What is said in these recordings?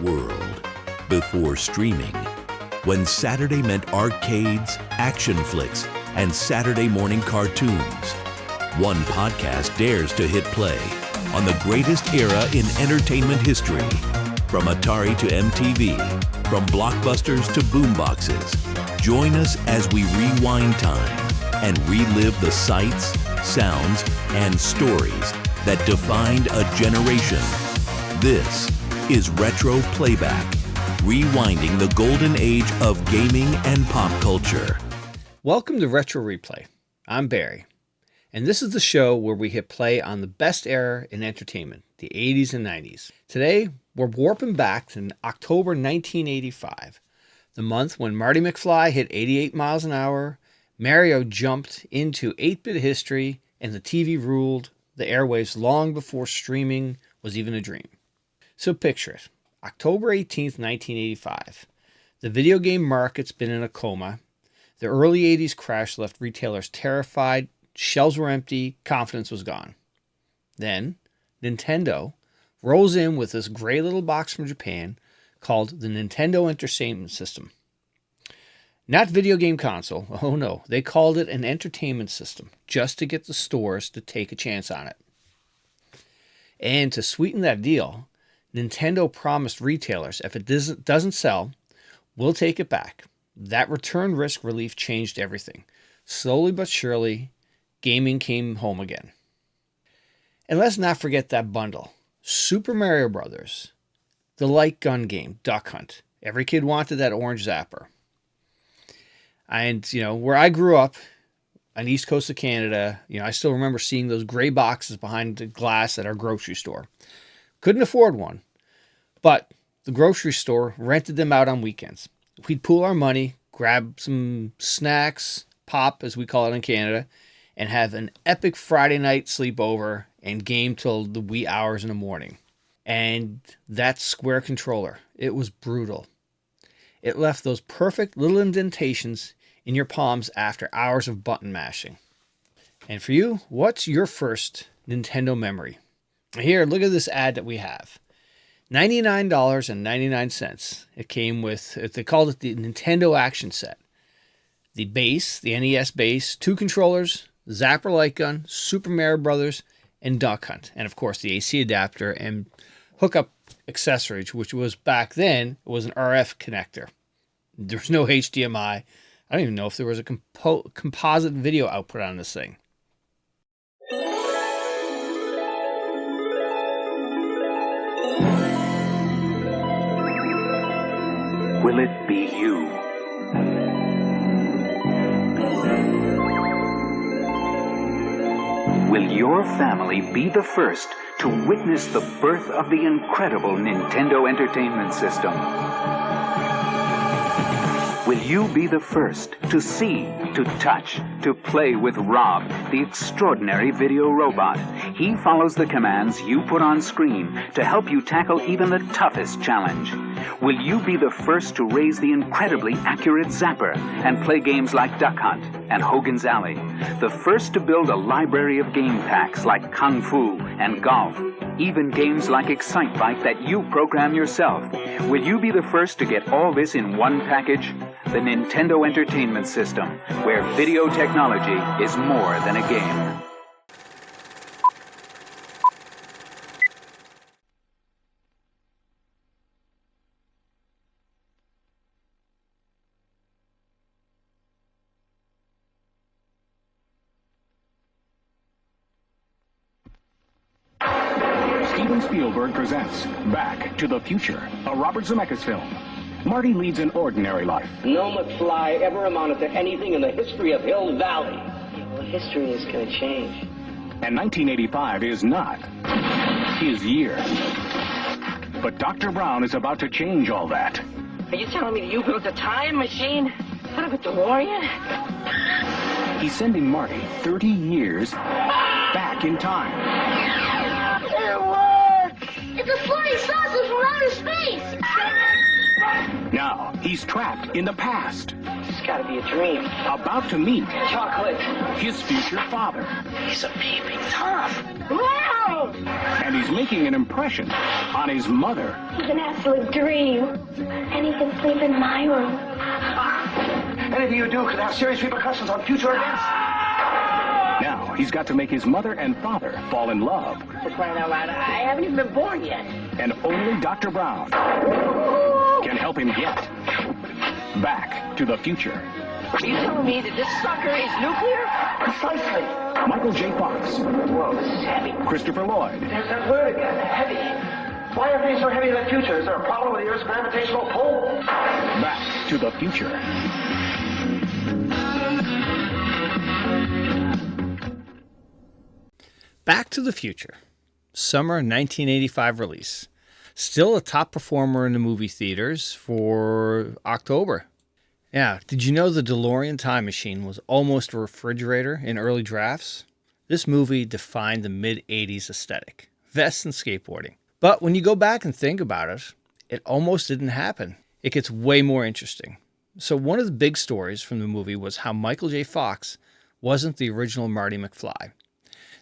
world before streaming. When Saturday meant arcades, action flicks, and Saturday morning cartoons. One podcast dares to hit play on the greatest era in entertainment history. From Atari to MTV, from blockbusters to boomboxes. Join us as we rewind time and relive the sights, sounds, and stories that defined a generation. This is Retro Playback, rewinding the golden age of gaming and pop culture. Welcome to Retro Replay. I'm Barry, and this is the show where we hit play on the best era in entertainment, the 80s and 90s. Today, we're warping back to October 1985, the month when Marty McFly hit 88 miles an hour, Mario jumped into 8-bit history, and the TV ruled the airwaves long before streaming was even a dream. So picture it, October 18th, 1985. The video game market's been in a coma. The early 80s crash left retailers terrified, shelves were empty, confidence was gone. Then, Nintendo rolls in with this gray little box from Japan called the Nintendo Entertainment System. Not video game console, oh no, they called it an entertainment system, just to get the stores to take a chance on it. And to sweeten that deal, Nintendo promised retailers if it doesn't sell, we'll take it back. That return risk relief changed everything. Slowly but surely, gaming came home again. And let's not forget that bundle. Super Mario Brothers, the light gun game, Duck Hunt. Every kid wanted that orange zapper. And, where I grew up, on the east coast of Canada, I still remember seeing those gray boxes behind the glass at our grocery store. Couldn't afford one, but the grocery store rented them out on weekends. We'd pool our money, grab some snacks, pop as we call it in Canada, and have an epic Friday night sleepover and game till the wee hours in the morning. And that square controller, it was brutal. It left those perfect little indentations in your palms after hours of button mashing. And for you, what's your first Nintendo memory? Here, look at this ad that we have. $99.99. It came with, they called it the Nintendo Action Set. The base, the NES base, 2 controllers, Zapper light gun, Super Mario Brothers, and Duck Hunt. And of course the AC adapter and hookup accessories, which was back then, it was an RF connector. There's no HDMI. I don't even know if there was a composite video output on this thing. Will it be you? Will your family be the first to witness the birth of the incredible Nintendo Entertainment System? Will you be the first to see, to touch, to play with Rob, the extraordinary video robot? He follows the commands you put on screen to help you tackle even the toughest challenge. Will you be the first to raise the incredibly accurate Zapper and play games like Duck Hunt and Hogan's Alley? The first to build a library of game packs like Kung Fu and golf, even games like Excitebike that you program yourself. Will you be the first to get all this in one package? The Nintendo Entertainment System, where video technology is more than a game. Steven Spielberg presents Back to the Future, a Robert Zemeckis film. Marty leads an ordinary life. No McFly ever amounted to anything in the history of Hill Valley. Well, history is going to change. And 1985 is not his year. But Dr. Brown is about to change all that. Are you telling me you built a time machine out of a DeLorean? He's sending Marty 30 years back in time. It's a flying saucer from outer space! Now, he's trapped in the past. It's got to be a dream. About to meet Chocolate. his future father. He's a peeping Tom. Wow! And he's making an impression on his mother. He's an absolute dream. And he can sleep in my room. Anything you do could have serious repercussions on future events. Now he's got to make his mother and father fall in love. For crying out loud, I haven't even been born yet. And only Dr. Brown can help him get back to the future. Are you telling me that this sucker is nuclear? Precisely. Michael J. Fox, Whoa, this is heavy. Christopher Lloyd, There's that word again, heavy. Why are things so heavy in the future? Is there a problem with the Earth's gravitational pull? Back to the Future. Back to the Future. Summer 1985 release. Still a top performer in the movie theaters for October. Yeah, did you know the DeLorean time machine was almost a refrigerator in early drafts? This movie defined the mid-80s aesthetic. Vests and skateboarding. But when you go back and think about it, it almost didn't happen. It gets way more interesting. So one of the big stories from the movie was how Michael J. Fox wasn't the original Marty McFly.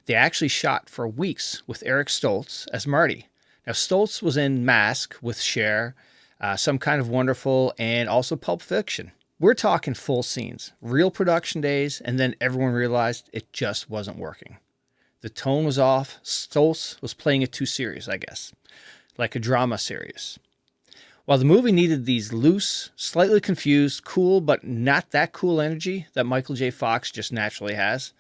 They actually shot for weeks with Eric Stoltz as Marty. Now, Stoltz was in Mask with Cher, Some Kind of Wonderful, and also Pulp Fiction. We're talking full scenes, real production days, and then everyone realized it just wasn't working. The tone was off. Stoltz was playing it too serious, I guess, like a drama series. While the movie needed these loose, slightly confused, cool, but not that cool energy that Michael J. Fox just naturally has,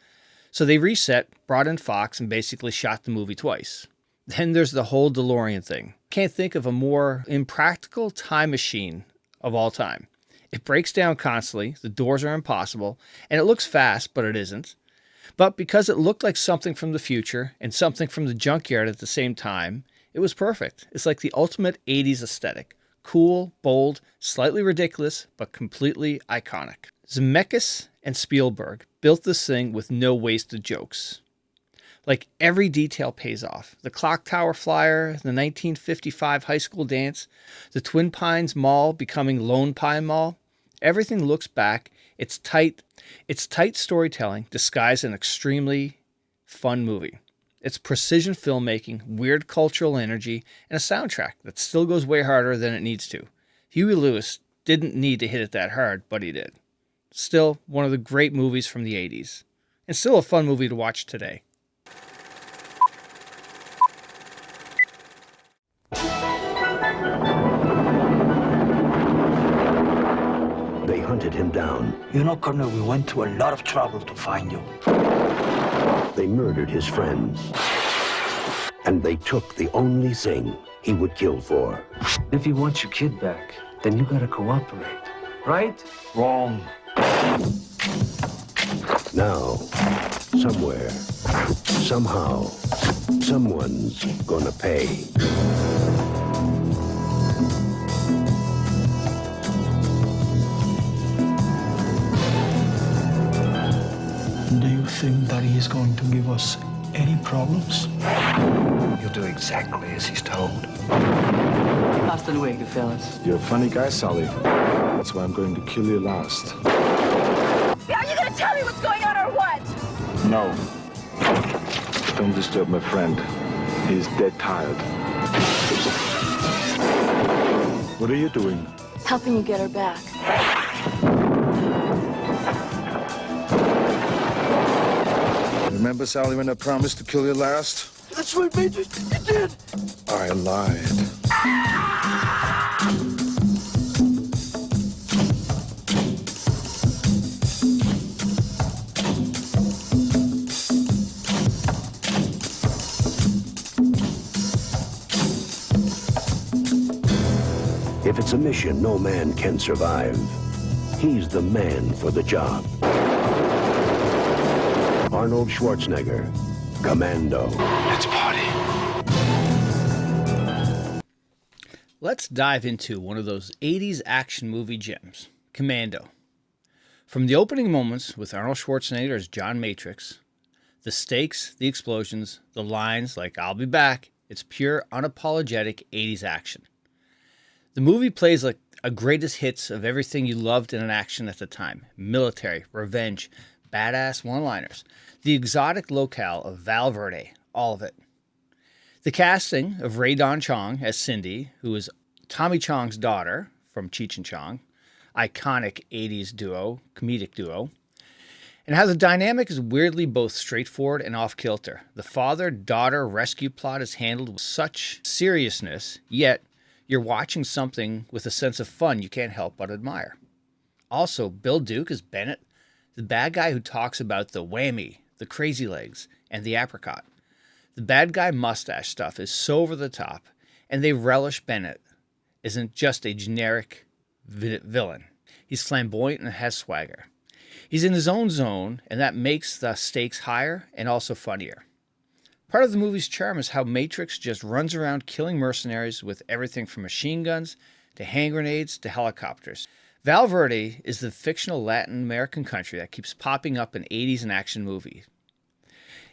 so they reset, brought in Fox, and basically shot the movie twice. Then there's the whole DeLorean thing. Can't think of a more impractical time machine of all time. It breaks down constantly, the doors are impossible, and it looks fast, but it isn't. But because it looked like something from the future and something from the junkyard at the same time, it was perfect. It's like the ultimate 80s aesthetic. Cool, bold, slightly ridiculous, but completely iconic. Zemeckis and Spielberg built this thing with no wasted jokes. Like every detail pays off. The clock tower flyer, the 1955 high school dance, the Twin Pines Mall becoming Lone Pine Mall. Everything looks back. It's tight storytelling disguised an extremely fun movie. It's precision filmmaking, weird cultural energy, and a soundtrack that still goes way harder than it needs to. Huey Lewis didn't need to hit it that hard, but he did. Still one of the great movies from the 80s. And still a fun movie to watch today. They hunted him down. You know, Colonel, we went to a lot of trouble to find you. They murdered his friends. And they took the only thing he would kill for. If you want your kid back, then you gotta cooperate. Right? Wrong. Now, somewhere, somehow, someone's gonna pay. Do you think that he is going to give us any problems? You'll do exactly as he's told. Hasta luego, fellas. You're a funny guy, Sully. That's why I'm going to kill you last. Are you gonna tell me what's going on or what? No. Don't disturb my friend. He's dead tired. What are you doing? Helping you get her back. Remember, Sally, when I promised to kill you last? That's what made you did. I lied. If it's a mission no man can survive, he's the man for the job. Arnold Schwarzenegger, Commando. Let's party. Let's dive into one of those 80s action movie gems, Commando. From the opening moments with Arnold Schwarzenegger as John Matrix, the stakes, the explosions, the lines like "I'll be back," it's pure, unapologetic 80s action. The movie plays like a greatest hits of everything you loved in an action at the time. Military, revenge, badass one-liners, the exotic locale of Val Verde, all of it. The casting of Ray Dawn Chong as Cindy, who is Tommy Chong's daughter from Cheech and Chong, iconic 80s comedic duo, and how the dynamic is weirdly both straightforward and off-kilter. The father-daughter rescue plot is handled with such seriousness, yet you're watching something with a sense of fun you can't help but admire. Also, Bill Duke as Bennett, the bad guy who talks about the whammy, the crazy legs, and the apricot. The bad guy mustache stuff is so over the top, and they relish Bennett isn't just a generic villain. He's flamboyant and has swagger. He's in his own zone, and that makes the stakes higher and also funnier. Part of the movie's charm is how Matrix just runs around killing mercenaries with everything from machine guns to hand grenades to helicopters. Val Verde is the fictional Latin American country that keeps popping up in 80s and action movies.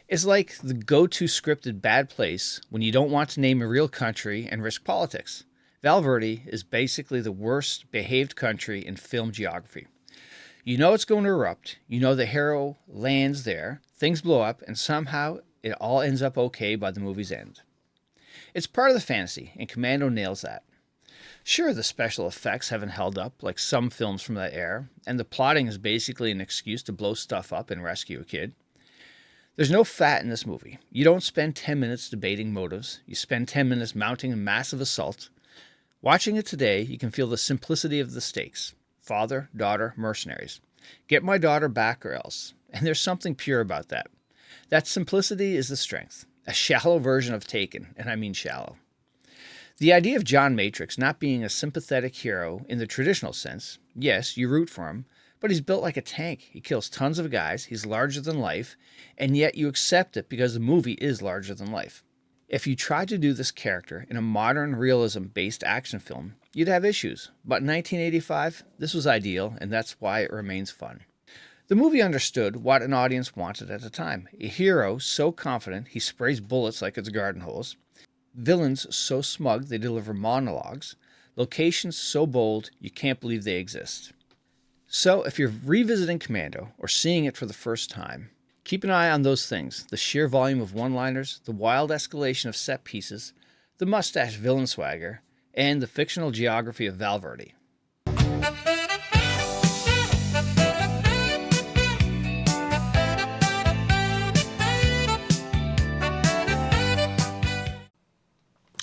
It's like the go-to scripted bad place when you don't want to name a real country and risk politics. Val Verde is basically the worst behaved country in film geography. You know it's going to erupt, you know the hero lands there, things blow up, and somehow it all ends up okay by the movie's end. It's part of the fantasy, and Commando nails that. Sure, the special effects haven't held up like some films from that era, and the plotting is basically an excuse to blow stuff up and rescue a kid. There's no fat in this movie. You don't spend 10 minutes debating motives. You spend 10 minutes mounting a massive assault. Watching it today, you can feel the simplicity of the stakes. Father, daughter, mercenaries. Get my daughter back or else. And there's something pure about that. That simplicity is the strength. A shallow version of Taken, and I mean shallow. The idea of John Matrix not being a sympathetic hero in the traditional sense, yes, you root for him, but he's built like a tank. He kills tons of guys, he's larger than life, and yet you accept it because the movie is larger than life. If you tried to do this character in a modern realism-based action film, you'd have issues. But in 1985, this was ideal, and that's why it remains fun. The movie understood what an audience wanted at the time. A hero so confident he sprays bullets like it's garden hose. Villains so smug they deliver monologues. Locations so bold you can't believe they exist. So if you're revisiting Commando or seeing it for the first time, keep an eye on those things: the sheer volume of one-liners, the wild escalation of set pieces, the mustache villain swagger, and the fictional geography of Val Verde.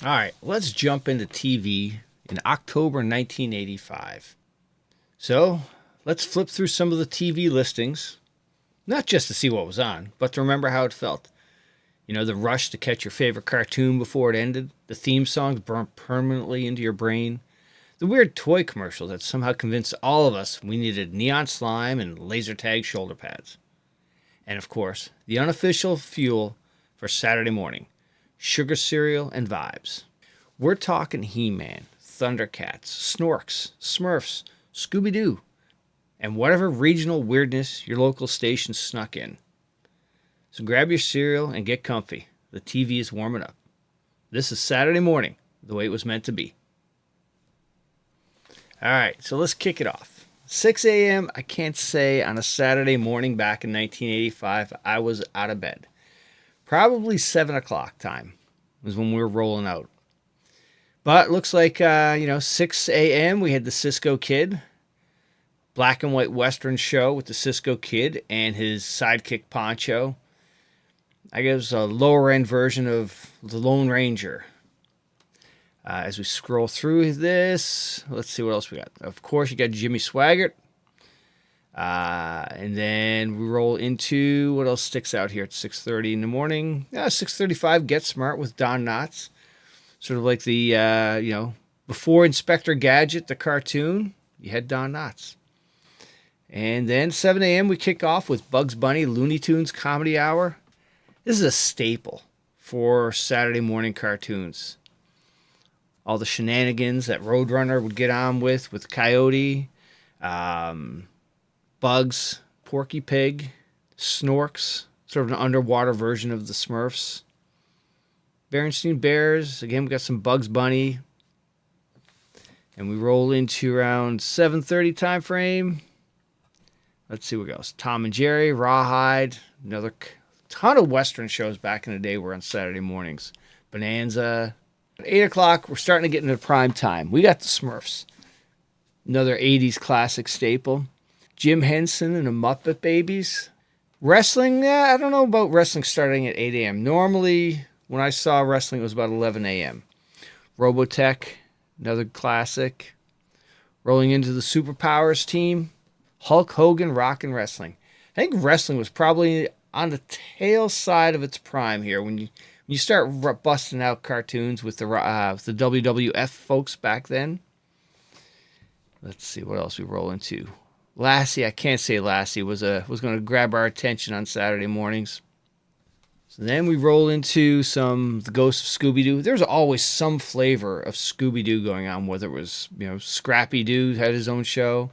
All right, let's jump into TV in October 1985. So let's flip through some of the TV listings. Not just to see what was on, but to remember how it felt. You know, the rush to catch your favorite cartoon before it ended, the theme songs burnt permanently into your brain, the weird toy commercial that somehow convinced all of us we needed neon slime and laser tag shoulder pads. And of course, the unofficial fuel for Saturday morning, sugar cereal and vibes. We're talking He-Man, Thundercats, Snorks, Smurfs, Scooby-Doo, and whatever regional weirdness your local station snuck in. So grab your cereal and get comfy. The TV is warming up. This is Saturday morning, the way it was meant to be. All right, so let's kick it off. 6 a.m., I can't say on a Saturday morning back in 1985, I was out of bed. Probably 7 o'clock time was when we were rolling out. But it looks like, 6 a.m., we had the Cisco Kid. Black and white Western show with the Cisco Kid and his sidekick Poncho. I guess a lower end version of the Lone Ranger. As we scroll through this, let's see what else we got. Of course, you got Jimmy Swaggart. And then we roll into what else sticks out here at 6:30 in the morning. 6:35, Get Smart with Don Knotts. Sort of like the, before Inspector Gadget, the cartoon, you had Don Knotts. And then 7 a.m. we kick off with Bugs Bunny Looney Tunes Comedy Hour. This is a staple for Saturday morning cartoons. All the shenanigans that Roadrunner would get on with Coyote, Bugs, Porky Pig, Snorks, sort of an underwater version of the Smurfs. Berenstain Bears, again we got some Bugs Bunny. And we roll into around 7:30 time frame. Let's see what else. Tom and Jerry, Rawhide, another ton of Western shows back in the day were on Saturday mornings. Bonanza. At 8 o'clock, we're starting to get into prime time. We got the Smurfs, another 80s classic staple. Jim Henson and the Muppet Babies. Wrestling, I don't know about wrestling starting at 8 a.m. Normally, when I saw wrestling, it was about 11 a.m. Robotech, another classic. Rolling into the Superpowers team. Hulk Hogan, Rockin' Wrestling. I think wrestling was probably on the tail side of its prime here when you start busting out cartoons with the WWF folks back then. Let's see what else we roll into. Lassie, I can't say Lassie was going to grab our attention on Saturday mornings. So then we roll into the Ghost of Scooby-Doo. There's always some flavor of Scooby-Doo going on, whether it was, Scrappy-Doo had his own show.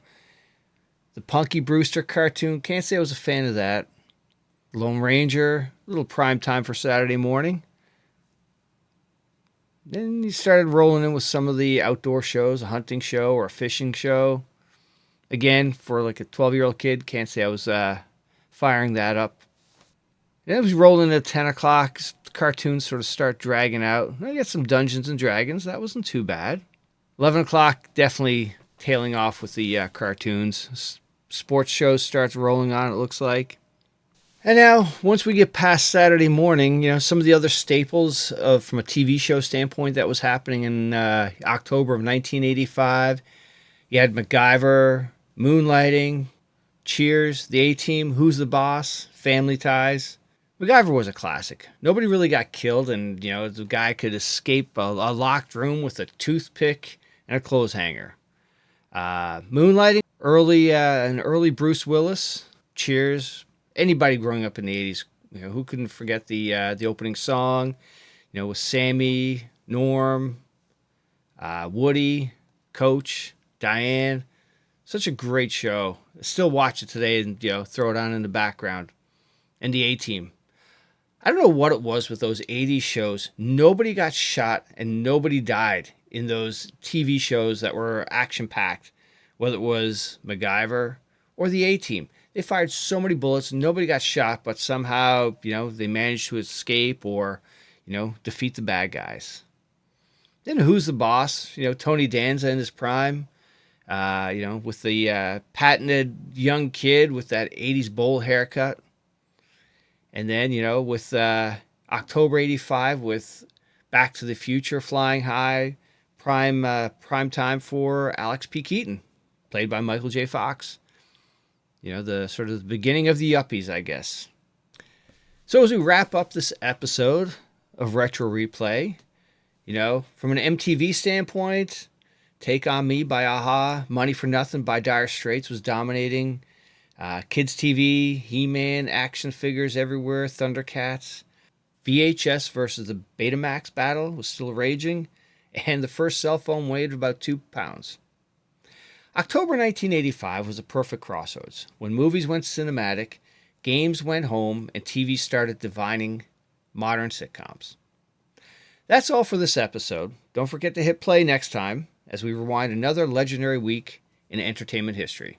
The Punky Brewster cartoon, can't say I was a fan of that. Lone Ranger, a little prime time for Saturday morning. Then you started rolling in with some of the outdoor shows, a hunting show or a fishing show. Again, for like a 12-year-old kid, can't say I was firing that up. Then it was rolling at 10 o'clock. Cartoons sort of start dragging out. I got some Dungeons and Dragons. That wasn't too bad. 11 o'clock, definitely tailing off with the cartoons. Sports shows starts rolling on, it looks like. And now, once we get past Saturday morning, some of the other staples from a TV show standpoint that was happening in October of 1985. You had MacGyver, Moonlighting, Cheers, The A-Team, Who's the Boss, Family Ties. MacGyver was a classic. Nobody really got killed, and the guy could escape a locked room with a toothpick and a clothes hanger. Moonlighting, an early Bruce Willis. Cheers. Anybody growing up in the 80s, who couldn't forget the opening song, with Sammy, Norm, Woody, Coach, Diane. Such a great show. I still watch it today and, throw it on in the background. And the A-Team. I don't know what it was with those 80s shows. Nobody got shot and nobody died in those TV shows that were action-packed, whether it was MacGyver or the A-Team. They fired so many bullets, nobody got shot, but somehow, they managed to escape or, defeat the bad guys. Then Who's the Boss? Tony Danza in his prime. With the patented young kid with that 80s bowl haircut. And then, with October 85 with Back to the Future flying high, prime time for Alex P. Keaton, played by Michael J. Fox. The sort of the beginning of the yuppies, I guess. So as we wrap up this episode of Retro Replay, from an MTV standpoint, Take On Me by a-ha, Money for Nothing by Dire Straits was dominating. Kids TV, He-Man, action figures everywhere, Thundercats. VHS versus the Betamax battle was still raging, and the first cell phone weighed about 2 pounds. October 1985 was a perfect crossroads. When movies went cinematic, games went home, and TV started divining modern sitcoms. That's all for this episode. Don't forget to hit play next time as we rewind another legendary week in entertainment history.